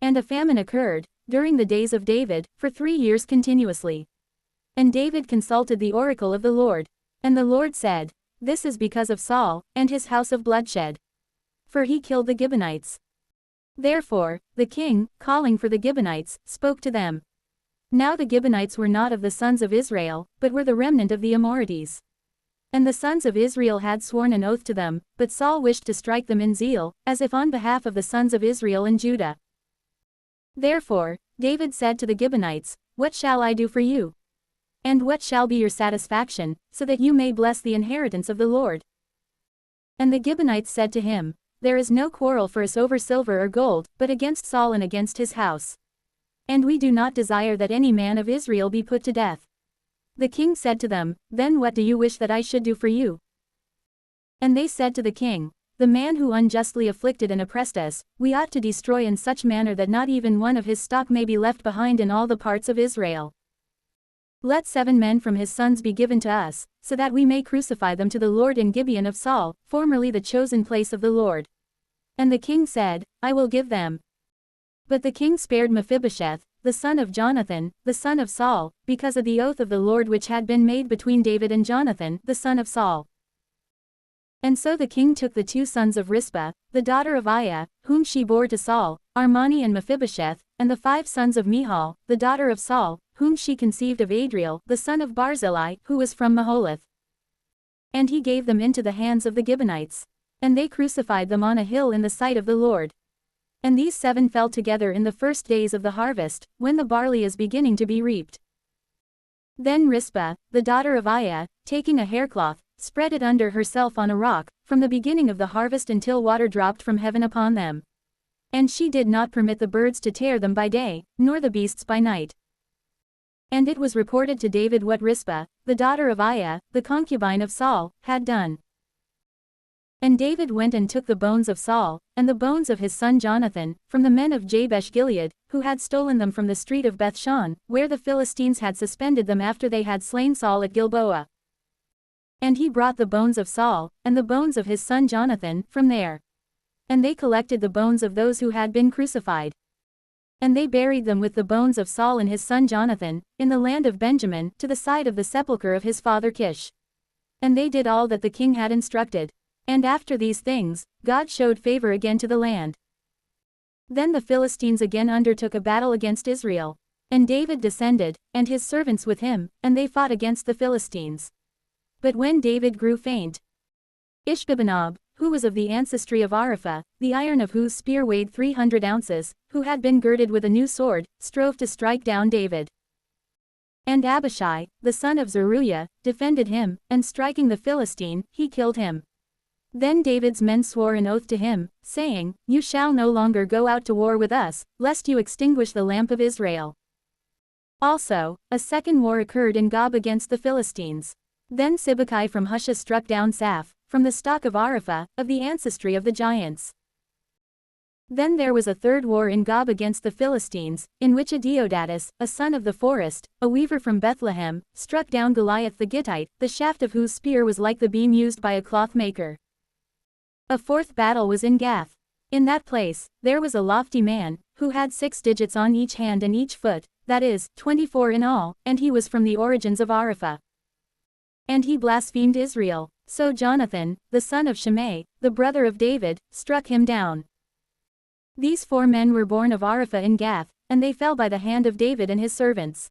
And a famine occurred, during the days of David, for 3 years continuously. And David consulted the oracle of the Lord. And the Lord said, "This is because of Saul, and his house of bloodshed. For he killed the Gibeonites." Therefore, the king, calling for the Gibeonites, spoke to them. Now the Gibeonites were not of the sons of Israel, but were the remnant of the Amorites. And the sons of Israel had sworn an oath to them, but Saul wished to strike them in zeal, as if on behalf of the sons of Israel and Judah. Therefore, David said to the Gibeonites, "What shall I do for you? And what shall be your satisfaction, so that you may bless the inheritance of the Lord?" And the Gibeonites said to him, "There is no quarrel for us over silver or gold, but against Saul and against his house. And we do not desire that any man of Israel be put to death." The king said to them, "Then what do you wish that I should do for you?" And they said to the king, "The man who unjustly afflicted and oppressed us, we ought to destroy in such manner that not even one of his stock may be left behind in all the parts of Israel. Let 7 men from his sons be given to us, so that we may crucify them to the Lord in Gibeon of Saul, formerly the chosen place of the Lord." And the king said, "I will give them." But the king spared Mephibosheth, the son of Jonathan, the son of Saul, because of the oath of the Lord which had been made between David and Jonathan, the son of Saul. And so the king took the 2 sons of Rizpah, the daughter of Aiah, whom she bore to Saul, Armani and Mephibosheth, and the 5 sons of Michal, the daughter of Saul, whom she conceived of Adriel, the son of Barzillai, who was from Maholath. And he gave them into the hands of the Gibeonites. And they crucified them on a hill in the sight of the Lord. And these 7 fell together in the first days of the harvest, when the barley is beginning to be reaped. Then Rizpah, the daughter of Aiah, taking a haircloth, spread it under herself on a rock, from the beginning of the harvest until water dropped from heaven upon them. And she did not permit the birds to tear them by day, nor the beasts by night. And it was reported to David what Rizpah, the daughter of Aiah, the concubine of Saul, had done. And David went and took the bones of Saul, and the bones of his son Jonathan, from the men of Jabesh-Gilead, who had stolen them from the street of Bethshan, where the Philistines had suspended them after they had slain Saul at Gilboa. And he brought the bones of Saul, and the bones of his son Jonathan, from there. And they collected the bones of those who had been crucified. And they buried them with the bones of Saul and his son Jonathan, in the land of Benjamin, to the side of the sepulchre of his father Kish. And they did all that the king had instructed. And after these things, God showed favor again to the land. Then the Philistines again undertook a battle against Israel. And David descended, and his servants with him, and they fought against the Philistines. But when David grew faint, Ishbi-benob, who was of the ancestry of Arapha, the iron of whose spear weighed 300 ounces, who had been girded with a new sword, strove to strike down David. And Abishai, the son of Zeruiah, defended him, and striking the Philistine, he killed him. Then David's men swore an oath to him, saying, "You shall no longer go out to war with us, lest you extinguish the lamp of Israel." Also, a second war occurred in Gob against the Philistines. Then Sibbecai from Husha struck down Saph, from the stock of Arapha, of the ancestry of the giants. Then there was a third war in Gob against the Philistines, in which Deodatus, a son of the forest, a weaver from Bethlehem, struck down Goliath the Gittite, the shaft of whose spear was like the beam used by a cloth maker. A fourth battle was in Gath. In that place, there was a lofty man, who had 6 digits on each hand and each foot, that is, 24 in all, and he was from the origins of Arapha. And he blasphemed Israel. So Jonathan, the son of Shimei, the brother of David, struck him down. These 4 men were born of Arapha in Gath, and they fell by the hand of David and his servants.